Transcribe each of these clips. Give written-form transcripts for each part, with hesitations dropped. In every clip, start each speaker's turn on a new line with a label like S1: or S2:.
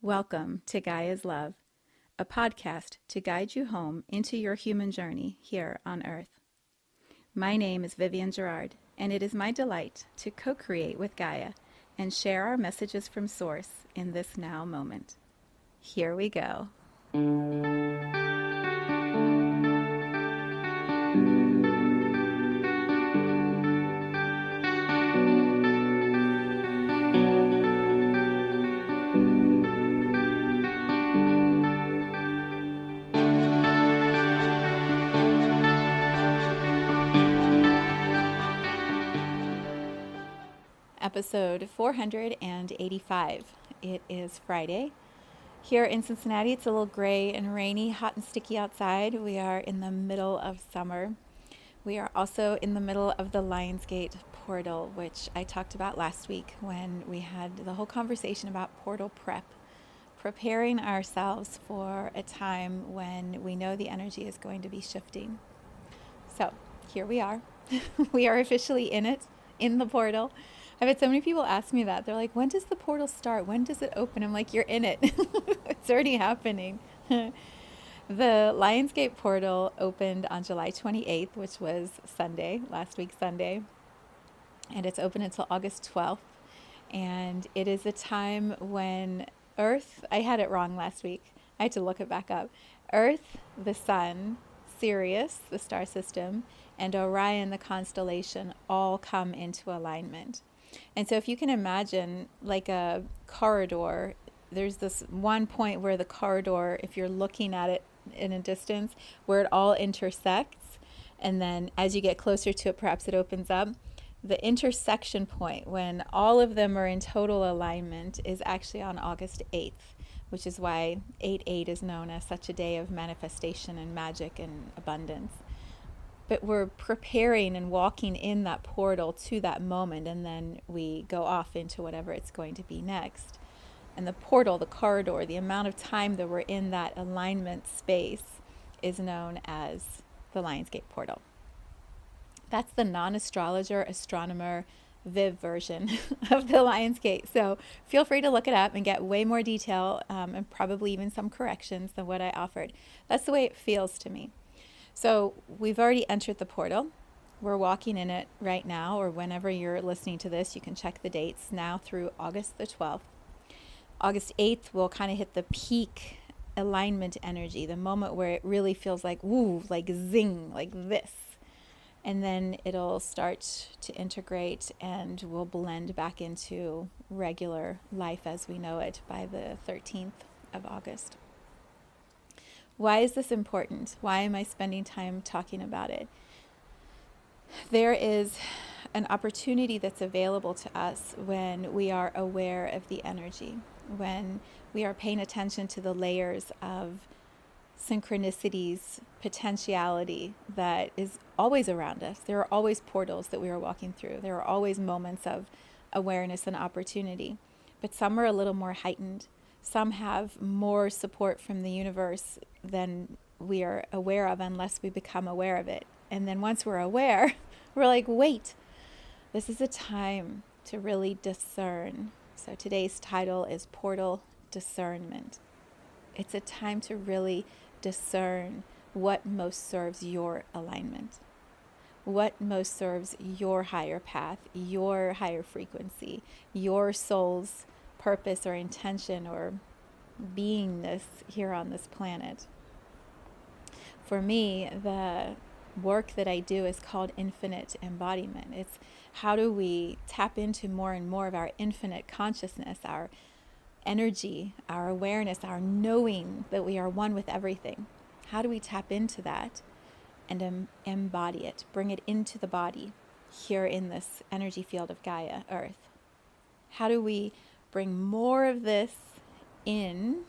S1: Welcome to Gaia's Love, a podcast to guide you home into your human journey here on Earth. My name is Vivian Gerard, and it is my delight to co-create with Gaia and share our messages from Source in this now moment. Here we go. Episode 485. It is Friday. Here in Cincinnati, it's a little gray and rainy, hot and sticky outside. We are in the middle of summer. We are also in the middle of the Lionsgate portal, which I talked about last week when we had the whole conversation about portal prep, preparing ourselves for a time when we know the energy is going to be shifting. So here we are. We are officially in it, in the portal. I've had so many people ask me that. They're like, when does the portal start? When does it open? I'm like, you're in it. It's already happening. The Lionsgate portal opened on July 28th, which was Sunday, last week Sunday. And it's open until August 12th. And it is a time when Earth, I had it wrong last week. I had to look it back up. Earth, the sun, Sirius, the star system, and Orion, the constellation, all come into alignment. And so if you can imagine like a corridor, there's this one point where the corridor, if you're looking at it in a distance, where it all intersects. And then as you get closer to it, perhaps it opens up. The intersection point when all of them are in total alignment is actually on August 8th, which is why 8/8 is known as such a day of manifestation and magic and abundance. But we're preparing and walking in that portal to that moment, and then we go off into whatever it's going to be next. And the portal, the corridor, the amount of time that we're in that alignment space is known as the Lionsgate portal. That's the non-astrologer, astronomer, Viv version of the Lionsgate. So feel free to look it up and get way more detail and probably even some corrections than what I offered. That's the way it feels to me. So we've already entered the portal. We're walking in it right now, or whenever you're listening to this, you can check the dates now through August the 12th. August 8th, we'll kind of hit the peak alignment energy, the moment where it really feels like, woo, like zing, like this. And then it'll start to integrate and we'll blend back into regular life as we know it by the 13th of August. Why is this important? Why am I spending time talking about it? There is an opportunity that's available to us when we are aware of the energy, when we are paying attention to the layers of synchronicities, potentiality that is always around us. There are always portals that we are walking through. There are always moments of awareness and opportunity, but some are a little more heightened. Some have more support from the universe than we are aware of unless we become aware of it. And then once we're aware, we're like, wait, this is a time to really discern. So today's title is Portal Discernment. It's a time to really discern what most serves your alignment, what most serves your higher path, your higher frequency, your soul's purpose or intention or beingness here on this planet. For me, the work that I do is called infinite embodiment. It's how do we tap into more and more of our infinite consciousness, our energy, our awareness, our knowing that we are one with everything. How do we tap into that and embody it, bring it into the body here in this energy field of Gaia, Earth? How do we bring more of this in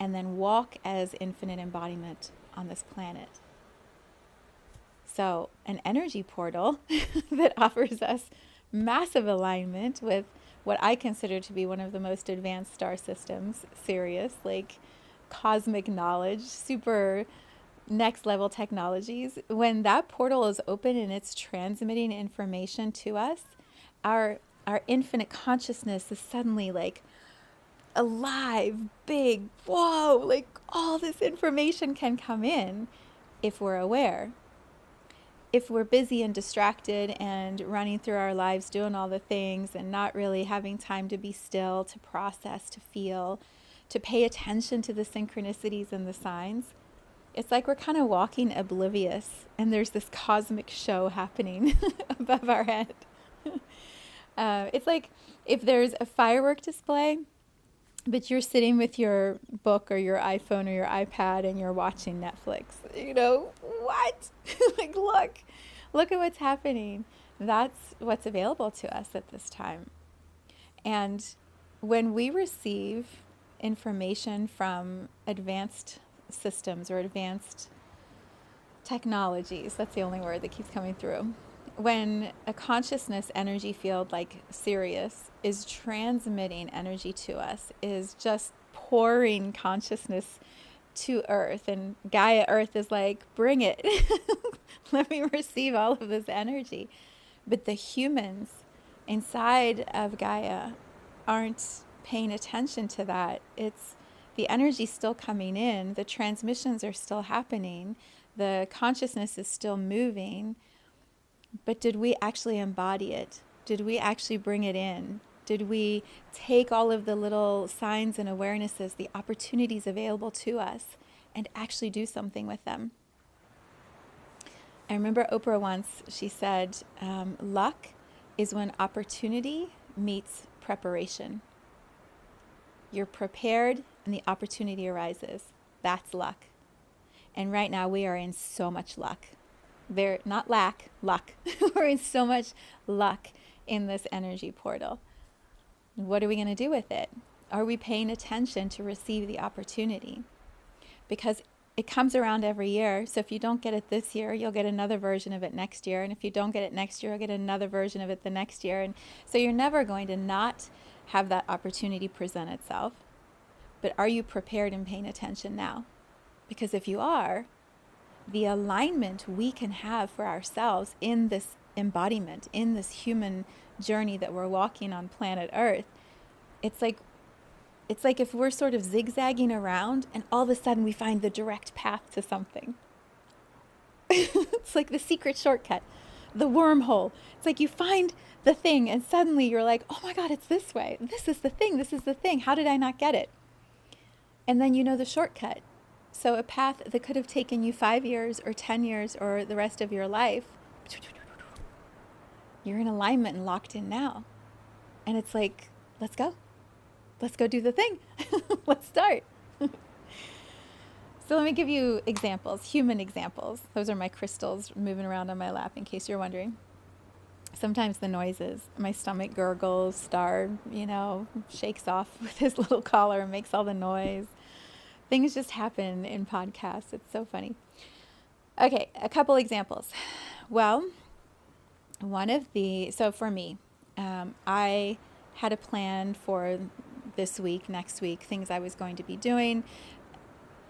S1: and then walk as infinite embodiment on this planet? So an energy portal that offers us massive alignment with what I consider to be one of the most advanced star systems, Sirius, like cosmic knowledge, super next level technologies. When that portal is open and it's transmitting information to us, our infinite consciousness is suddenly like alive, big, whoa, like all this information can come in if we're aware. If we're busy and distracted and running through our lives doing all the things and not really having time to be still, to process, to feel, to pay attention to the synchronicities and the signs, it's like we're kind of walking oblivious and there's this cosmic show happening above our head. It's like if there's a firework display, but you're sitting with your book or your iPhone or your iPad and you're watching Netflix. You know, what? Like, look at what's happening. That's what's available to us at this time. And when we receive information from advanced systems or advanced technologies, that's the only word that keeps coming through. When a consciousness energy field like Sirius is transmitting energy to us, is just pouring consciousness to Earth, and Gaia Earth is like, bring it. Let me receive all of this energy. But the humans inside of Gaia aren't paying attention to that. It's the energy still coming in, the transmissions are still happening, the consciousness is still moving. But did we actually embody it? Did we actually bring it in? Did we take all of the little signs and awarenesses, the opportunities available to us, and actually do something with them? I remember Oprah once, she said, luck is when opportunity meets preparation. You're prepared and the opportunity arises. That's luck. And right now we are in so much luck. Not lack, luck. We're in so much luck in this energy portal. What are we going to do with it? Are we paying attention to receive the opportunity? Because it comes around every year. So if you don't get it this year, you'll get another version of it next year. And if you don't get it next year, you'll get another version of it the next year. And so you're never going to not have that opportunity present itself. But are you prepared and paying attention now? Because if you are, the alignment we can have for ourselves in this embodiment, in this human journey that we're walking on planet Earth, it's like if we're sort of zigzagging around and all of a sudden we find the direct path to something. It's like the secret shortcut, the wormhole. It's like you find the thing and suddenly you're like, oh my God, it's this way. This is the thing. This is the thing. How did I not get it? And then you know the shortcut. So a path that could have taken you 5 years or 10 years or the rest of your life, you're in alignment and locked in now. And it's like, let's go. Let's go do the thing. Let's start. So let me give you examples, human examples. Those are my crystals moving around on my lap, in case you're wondering. Sometimes the noises, my stomach gurgles, Star, shakes off with his little collar and makes all the noise. Things just happen in podcasts. It's so funny. Okay, a couple examples. Well, so for me, I had a plan for this week, next week, things I was going to be doing.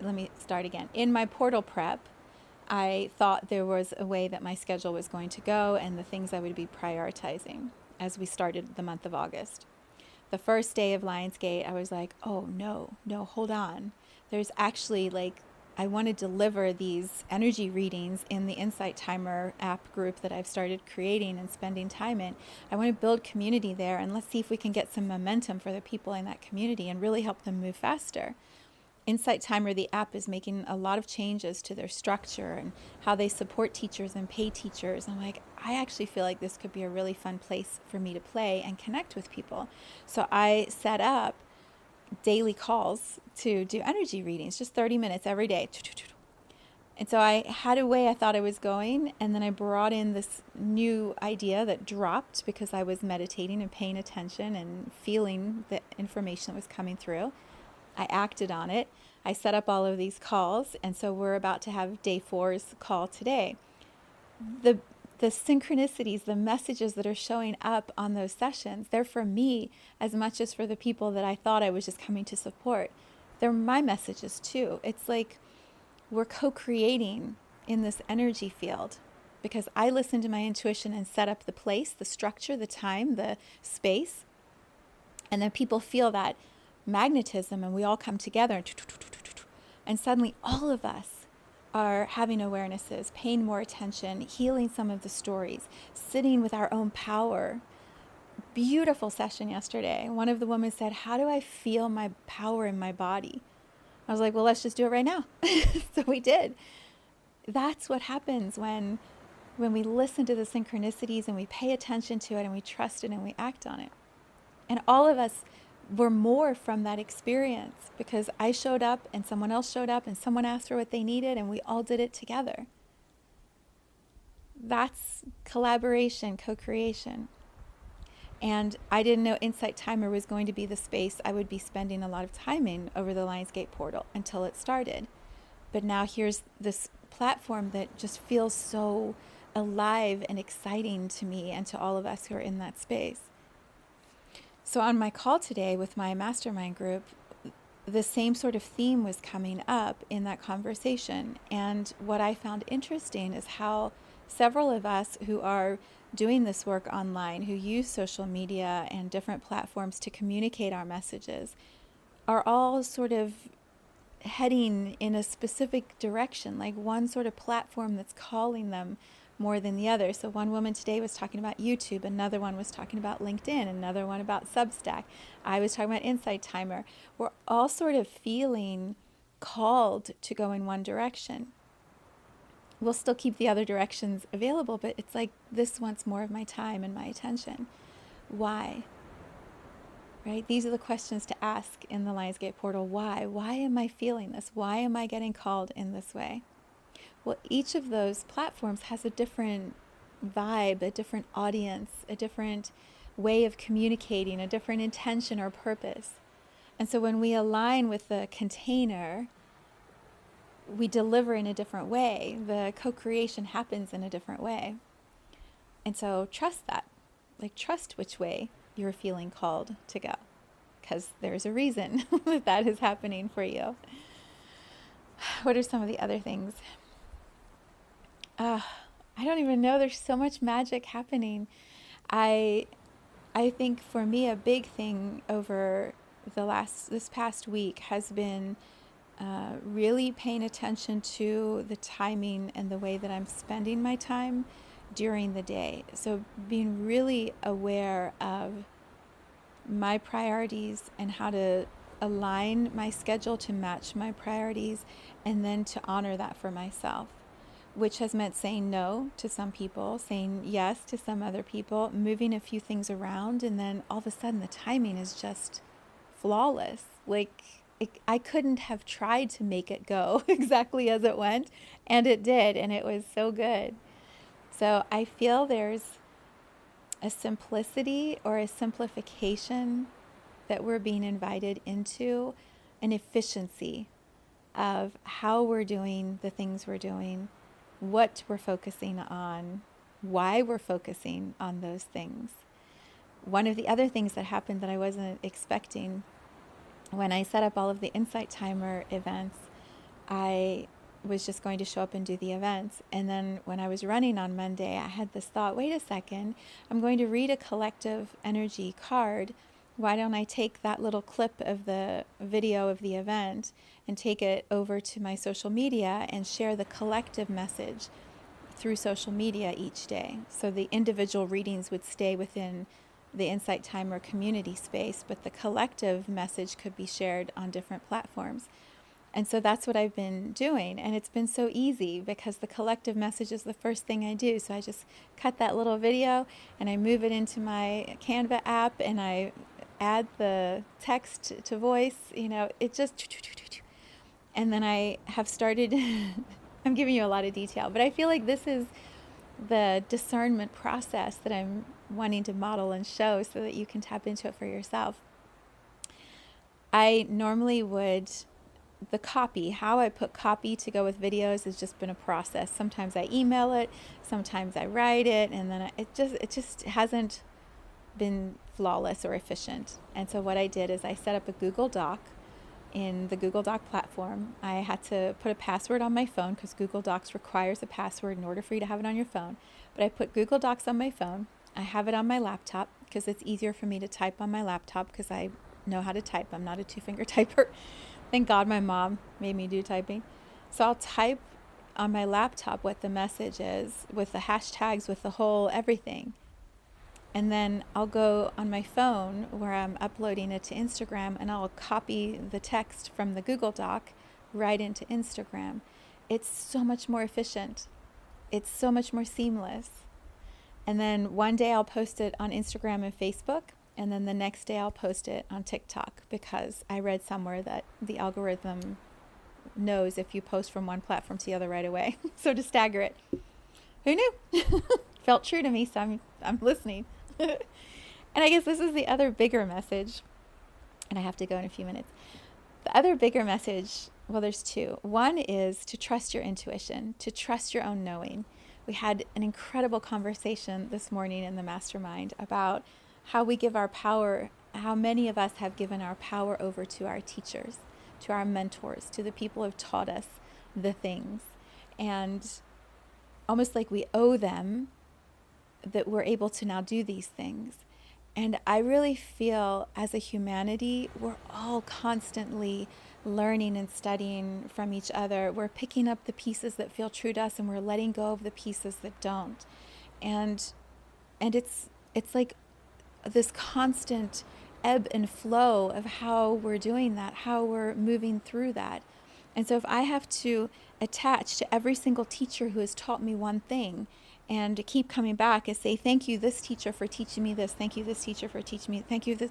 S1: Let me start again. In my portal prep, I thought there was a way that my schedule was going to go and the things I would be prioritizing as we started the month of August. The first day of Lionsgate, I was like, oh, no, hold on. There's actually I want to deliver these energy readings in the Insight Timer app group that I've started creating and spending time in. I want to build community there, and let's see if we can get some momentum for the people in that community and really help them move faster. Insight Timer, the app, is making a lot of changes to their structure and how they support teachers and pay teachers. I'm like, I actually feel like this could be a really fun place for me to play and connect with people. So I set up daily calls to do energy readings, just 30 minutes every day. And so I had a way I thought I was going, and then I brought in this new idea that dropped because I was meditating and paying attention and feeling the information that was coming through. I acted on it. I set up all of these calls, and so we're about to have day 4's call today. The synchronicities, the messages that are showing up on those sessions, they're for me as much as for the people that I thought I was just coming to support. They're my messages too. It's like we're co-creating in this energy field because I listened to my intuition and set up the place, the structure, the time, the space, and then people feel that magnetism, and we all come together, and suddenly all of us are having awarenesses, paying more attention, healing some of the stories, sitting with our own power. Beautiful session yesterday. One of the women said, "How do I feel my power in my body?" I was like, "Well, let's just do it right now." So we did. That's what happens when we listen to the synchronicities and we pay attention to it and we trust it and we act on it. And all of us were more from that experience because I showed up and someone else showed up and someone asked for what they needed and we all did it together. That's collaboration, co-creation. And I didn't know Insight Timer was going to be the space I would be spending a lot of time in over the Lionsgate portal until it started. But now here's this platform that just feels so alive and exciting to me and to all of us who are in that space. So on my call today with my mastermind group, the same sort of theme was coming up in that conversation. And what I found interesting is how several of us who are doing this work online, who use social media and different platforms to communicate our messages, are all sort of heading in a specific direction, like one sort of platform that's calling them more than the other. So one woman today was talking about YouTube, another one was talking about LinkedIn, another one about Substack. I was talking about Insight Timer. We're all sort of feeling called to go in one direction. We'll still keep the other directions available, but it's like this wants more of my time and my attention. Why? Right? These are the questions to ask in the Lionsgate portal. Why? Why am I feeling this? Why am I getting called in this way? Well, each of those platforms has a different vibe, a different audience, a different way of communicating, a different intention or purpose. And so when we align with the container, we deliver in a different way. The co-creation happens in a different way. And so trust that. Like, trust which way you're feeling called to go, because there's a reason that that is happening for you. What are some of the other things? I don't even know. There's so much magic happening. I think for me a big thing over this past week has been really paying attention to the timing and the way that I'm spending my time during the day. So being really aware of my priorities and how to align my schedule to match my priorities, and then to honor that for myself, which has meant saying no to some people, saying yes to some other people, moving a few things around, and then all of a sudden the timing is just flawless. Like, I couldn't have tried to make it go exactly as it went, and it did, and it was so good. So I feel there's a simplicity or a simplification that we're being invited into, an efficiency of how we're doing the things we're doing, what we're focusing on, why we're focusing on those things. One of the other things that happened that I wasn't expecting, when I set up all of the Insight Timer events, I was just going to show up and do the events. And then when I was running on Monday, I had this thought, wait a second, I'm going to read a collective energy card. Why don't I take that little clip of the video of the event and take it over to my social media and share the collective message through social media each day? So the individual readings would stay within the Insight Timer community space, but the collective message could be shared on different platforms. And so that's what I've been doing. And it's been so easy because the collective message is the first thing I do. So I just cut that little video and I move it into my Canva app and I add the text to voice, it just, and then I have started, I'm giving you a lot of detail, but I feel like this is the discernment process that I'm wanting to model and show so that you can tap into it for yourself. I normally would, the copy, how I put copy to go with videos has just been a process. Sometimes I email it, sometimes I write it, and then it just hasn't been flawless or efficient. And so what I did is I set up a Google Doc. In the Google Doc platform, I had to put a password on my phone because Google Docs requires a password in order for you to have it on your phone. But I put Google Docs on my phone. I have it on my laptop because it's easier for me to type on my laptop because I know how to type. I'm not a two-finger typer. Thank God my mom made me do typing. So I'll type on my laptop what the message is with the hashtags, with the whole everything. And then I'll go on my phone where I'm uploading it to Instagram, and I'll copy the text from the Google Doc right into Instagram. It's so much more efficient. It's so much more seamless. And then one day I'll post it on Instagram and Facebook, and then the next day I'll post it on TikTok, because I read somewhere that the algorithm knows if you post from one platform to the other right away. So to stagger it. Who knew? Felt true to me, so I'm listening. And I guess this is the other bigger message, and I have to go in a few minutes. The other bigger message, well, there's two. One is to trust your intuition, to trust your own knowing. We had an incredible conversation this morning in the mastermind about how we give our power, how many of us have given our power over to our teachers, to our mentors, to the people who have taught us the things. And almost like we owe them that we're able to now do these things. And I really feel as a humanity, we're all constantly learning and studying from each other. We're picking up the pieces that feel true to us, and we're letting go of the pieces that don't. And it's like this constant ebb and flow of how we're doing that, how we're moving through that. And so if I have to attach to every single teacher who has taught me one thing, and to keep coming back and say, thank you, this teacher, for teaching me this. Thank you, this teacher, for teaching me. Thank you, this.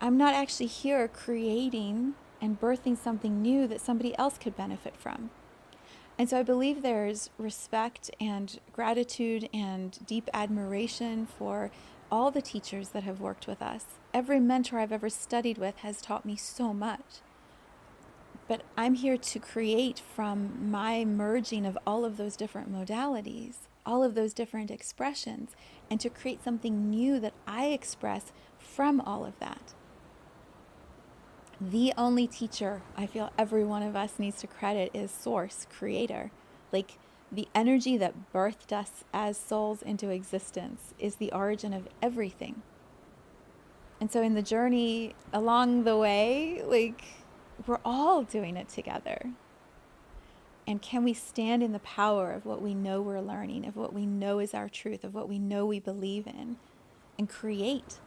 S1: I'm not actually here creating and birthing something new that somebody else could benefit from. And so I believe there's respect and gratitude and deep admiration for all the teachers that have worked with us. Every mentor I've ever studied with has taught me so much. But I'm here to create from my merging of all of those different modalities, all of those different expressions, and to create something new that I express from all of that. The only teacher I feel every one of us needs to credit is Source, Creator. Like, the energy that birthed us as souls into existence is the origin of everything. And so in the journey along the way, like, we're all doing it together. And can we stand in the power of what we know we're learning, of what we know is our truth, of what we know we believe in, and create?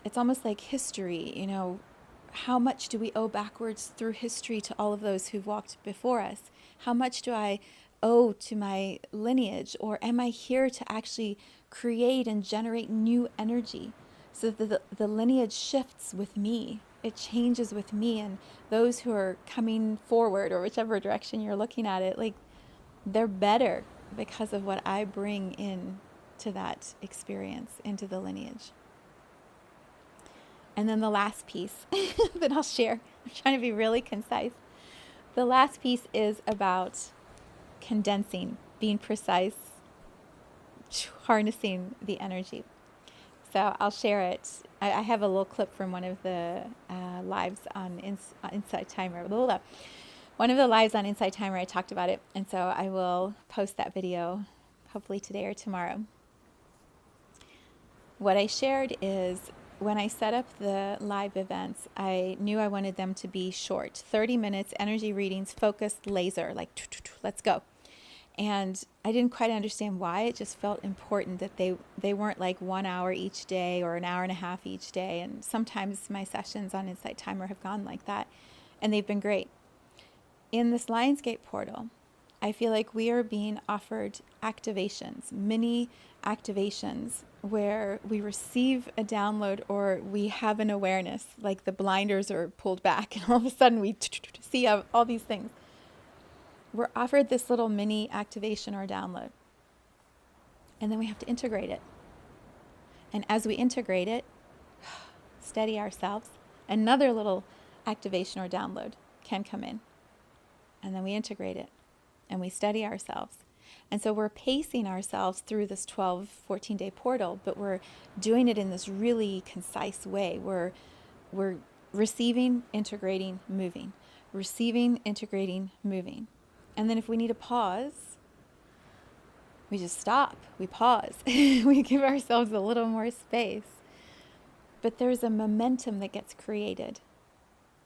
S1: It's almost like history, you know. How much do we owe backwards through history to all of those who've walked before us? How much do I owe to my lineage? Or am I here to actually create and generate new energy so that the lineage shifts with me? It changes with me, and those who are coming forward, or whichever direction you're looking at it, like, they're better because of what I bring in to that experience, into the lineage. And then the last piece that I'll share, I'm trying to be really concise. The last piece is about condensing, being precise, harnessing the energy. So I'll share it. I have a little clip from one of the lives on Inside Timer. One of the lives on Inside Timer, I talked about it. And so I will post that video hopefully today or tomorrow. What I shared is, when I set up the live events, I knew I wanted them to be short, 30 minutes, energy readings, focused, laser, like, let's go. And I didn't quite understand why. It just felt important that they weren't like 1 hour each day or an hour and a half each day. And sometimes my sessions on Insight Timer have gone like that, and they've been great. In this Lionsgate portal, I feel like we are being offered activations, mini activations, where we receive a download or we have an awareness, like the blinders are pulled back and all of a sudden we see all these things. We're offered this little mini activation or download, and then we have to integrate it. And as we integrate it, steady ourselves, another little activation or download can come in, and then we integrate it and we steady ourselves. And so we're pacing ourselves through this 12, 14-day portal, but we're doing it in this really concise way. We're receiving, integrating, moving. Receiving, integrating, moving. And then if we need a pause, we just stop. We pause. We give ourselves a little more space. But there's a momentum that gets created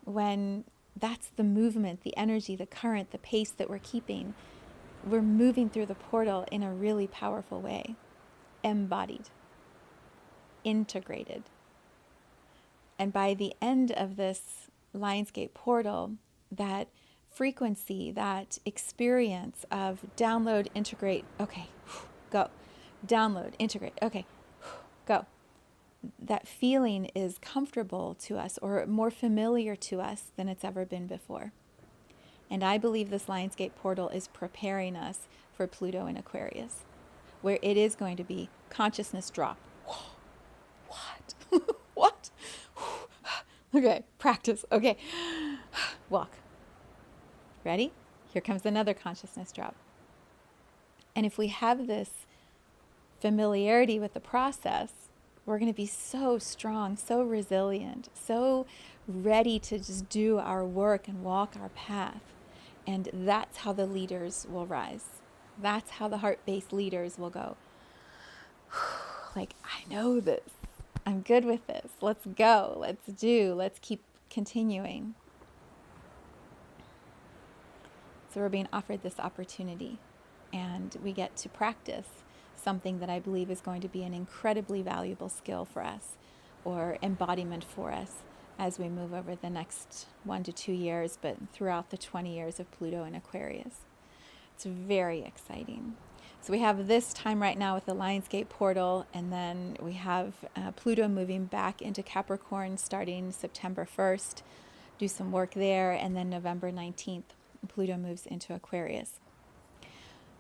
S1: when that's the movement, the energy, the current, the pace that we're keeping. We're moving through the portal in a really powerful way, embodied, integrated. And by the end of this Lionsgate portal, that frequency, that experience of download, integrate, okay, go. Download, integrate, okay, go. That feeling is comfortable to us or more familiar to us than it's ever been before. And I believe this Lionsgate portal is preparing us for Pluto in Aquarius, where it is going to be consciousness drop. What? What? Okay, practice. Okay, walk. Ready? Here comes another consciousness drop. And if we have this familiarity with the process, we're going to be so strong, so resilient, so ready to just do our work and walk our path. And that's how the leaders will rise. That's how the heart-based leaders will go, like, I know this. I'm good with this. Let's go. Let's do. Let's keep continuing. So we're being offered this opportunity, and we get to practice something that I believe is going to be an incredibly valuable skill for us, or embodiment for us, as we move over the next 1 to 2 years, but throughout the 20 years of Pluto in Aquarius. It's very exciting. So we have this time right now with the Lionsgate portal, and then we have Pluto moving back into Capricorn starting September 1st, do some work there, and then November 19th, Pluto moves into Aquarius.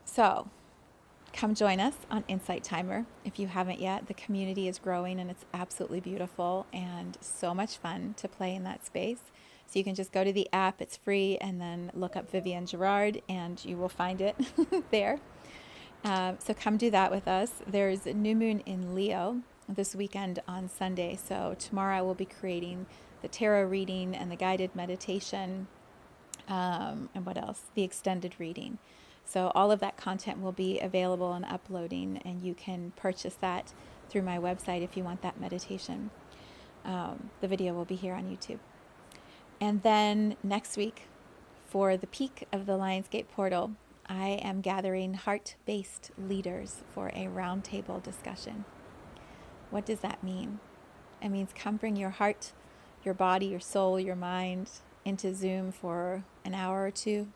S1: So come join us on Insight Timer. If you haven't yet, the community is growing and it's absolutely beautiful and so much fun to play in that space. So you can just go to the app, it's free, and then look up Vivian Girard and you will find it there. So come do that with us. There's a new moon in Leo this weekend on Sunday. So tomorrow I will be creating the tarot reading and the guided meditation, and what else? The extended reading. So all of that content will be available and uploading, and you can purchase that through my website if you want that meditation. The video will be here on YouTube. And then next week, for the peak of the Lionsgate portal, I am gathering heart-based leaders for a roundtable discussion. What does that mean? It means come bring your heart, your body, your soul, your mind into Zoom for an hour or two,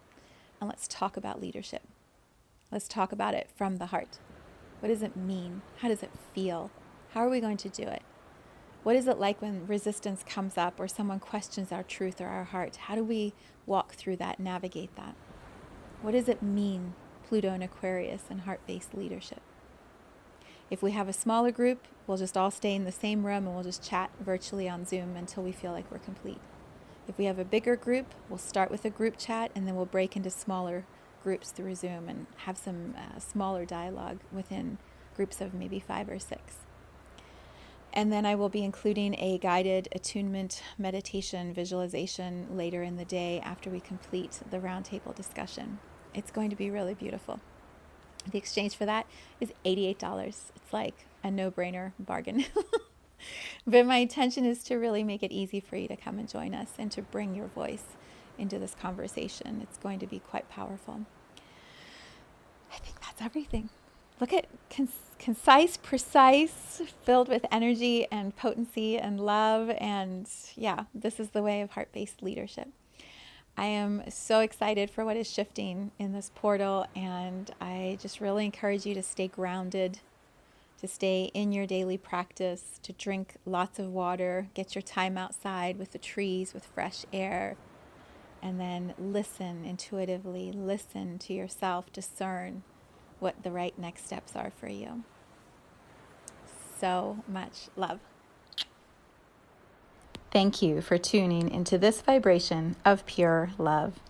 S1: and let's talk about leadership. Let's talk about it from the heart. What does it mean? How does it feel? How are we going to do it? What is it like when resistance comes up or someone questions our truth or our heart? How do we walk through that, navigate that? What does it mean, Pluto and Aquarius and heart-based leadership? If we have a smaller group, we'll just all stay in the same room and we'll just chat virtually on Zoom until we feel like we're complete. If we have a bigger group, we'll start with a group chat and then we'll break into smaller groups through Zoom and have some smaller dialogue within groups of maybe 5 or 6. And then I will be including a guided attunement meditation visualization later in the day after we complete the roundtable discussion. It's going to be really beautiful. The exchange for that is $88. It's like a no-brainer bargain. But my intention is to really make it easy for you to come and join us and to bring your voice into this conversation. It's going to be quite powerful. I think that's everything. Look at concise, precise, filled with energy and potency and love. And yeah, this is the way of heart-based leadership. I am so excited for what is shifting in this portal. And I just really encourage you to stay grounded, to stay in your daily practice, to drink lots of water, get your time outside with the trees, with fresh air, and then listen intuitively, listen to yourself, discern what the right next steps are for you. So much love. Thank you for tuning into this vibration of pure love.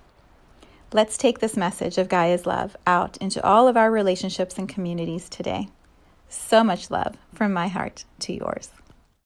S1: Let's take this message of Gaia's love out into all of our relationships and communities today. So much love from my heart to yours.